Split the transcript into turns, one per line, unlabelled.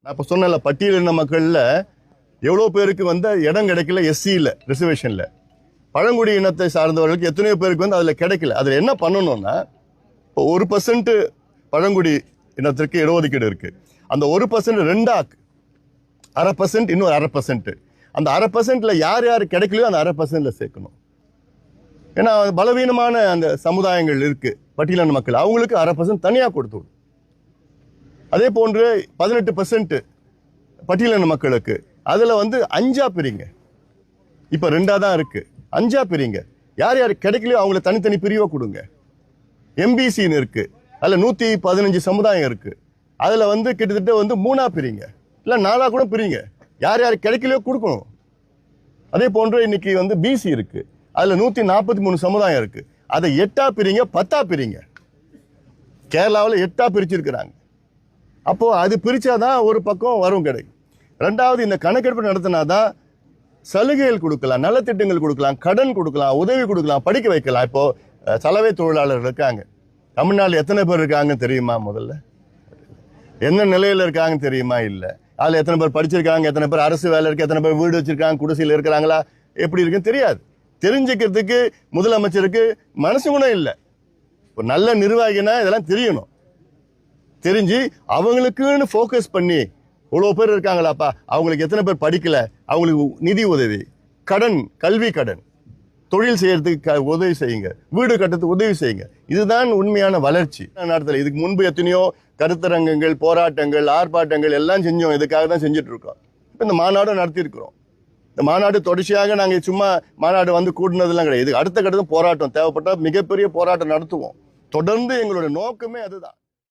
நான் இப்போ சொன்னல பட்டியலின மக்கள்ல எவ்வளோ பேருக்கு வந்து இடம் கிடைக்கல, எஸ்சியில் ரிசர்வேஷன்ல. பழங்குடி இனத்தை சார்ந்தவர்களுக்கு எத்தனையோ பேருக்கு வந்து அதில் கிடைக்கல. அதில் என்ன பண்ணணும்னா, இப்போ 1% பழங்குடி இனத்திற்கு இடஒதுக்கீடு இருக்கு. அந்த 1% 2 1/2%, இன்னும் 1/2%. அந்த 1/2%ல யார் யார் கிடைக்கலையோ அந்த 1/2%ல சேர்க்கணும். ஏன்னா பலவீனமான அந்த சமுதாயங்கள் இருக்கு பட்டியலின மக்கள், அவங்களுக்கு 1/2% தனியாக கொடுத்து விடும். அதே போன்று 18% பட்டியலின மக்களுக்கு அதுல வந்து 5 பிரிங்க. இப்ப 2 தான் இருக்கு, 5 பிரிங்க. யார் யார் கிடைக்கலையோ அவங்கள தனித்தனி பிரிவை கொடுங்க. எம்பிசின்னு இருக்கு, அதுல 115 சமுதாயம் இருக்கு. அதுல வந்து கிட்டத்தட்ட வந்து 3 பிரிங்க, இல்ல 4 கூட பிரிங்க. யார் யார் கிடைக்கலையோ கொடுக்கணும். அதே போன்று இன்னைக்கு வந்து பிசி இருக்கு, அதுல 143 சமுதாயம் இருக்கு. அதை 8 பிரிங்க, 10 பிரிங்க. கேரளாவில் 8 பிரிச்சிருக்கிறாங்க. அப்போ அது பிரிச்சாதான் ஒரு பக்கம் வரும் கிடைக்கும். ரெண்டாவது, இந்த கணக்கெடுப்பு நடத்தினாதான் சலுகைகள் கொடுக்கலாம், நலத்திட்டங்கள் கொடுக்கலாம், கடன் கொடுக்கலாம், உதவி கொடுக்கலாம், படிக்க வைக்கலாம். இப்போ சலவை தொழிலாளர்கள் இருக்காங்க தமிழ்நாட்டில், எத்தனை பேர் இருக்காங்க தெரியுமா? முதல்ல என்ன நிலையில இருக்காங்க தெரியுமா? இல்லை. அதில் எத்தனை பேர் படிச்சிருக்காங்க, எத்தனை பேர் அரசு வேலை இருக்கு, எத்தனை பேர் வீடு வச்சிருக்காங்க, குடிசையில் இருக்கிறாங்களா, எப்படி இருக்குன்னு தெரியாது. தெரிஞ்சுக்கிறதுக்கு முதலமைச்சருக்கு மனசு கூட இல்லை. ஒரு நல்ல நிர்வாகினா இதெல்லாம் தெரியணும். தெரிஞ்சு அவங்களுக்குன்னு ஃபோக்கஸ் பண்ணி, இவ்வளோ பேர் இருக்காங்களாப்பா, அவங்களுக்கு எத்தனை பேர் படிக்கல, அவங்களுக்கு நிதி உதவி, கடன், கல்வி கடன், தொழில் செய்யறதுக்கு உதவி செய்யுங்க, வீடு கட்டத்துக்கு உதவி செய்யுங்க. இதுதான் உண்மையான வளர்ச்சி. நடத்தல இதுக்கு முன்பு எத்தனையோ கருத்தரங்கங்கள், போராட்டங்கள், ஆர்ப்பாட்டங்கள் எல்லாம் செஞ்சோம். இதுக்காக தான் செஞ்சுட்டு இருக்கோம். இப்போ இந்த மாநாடும் நடத்தியிருக்கிறோம். இந்த மாநாடு தொடர்ச்சியாக நாங்கள் சும்மா மாநாடு வந்து கூட்டினதெல்லாம் கிடையாது. இது அடுத்த கட்டத்தில் போராட்டம் தேவைப்பட்டால் மிகப்பெரிய போராட்டம் நடத்துவோம். தொடர்ந்து எங்களோட நோக்கமே அதுதான்.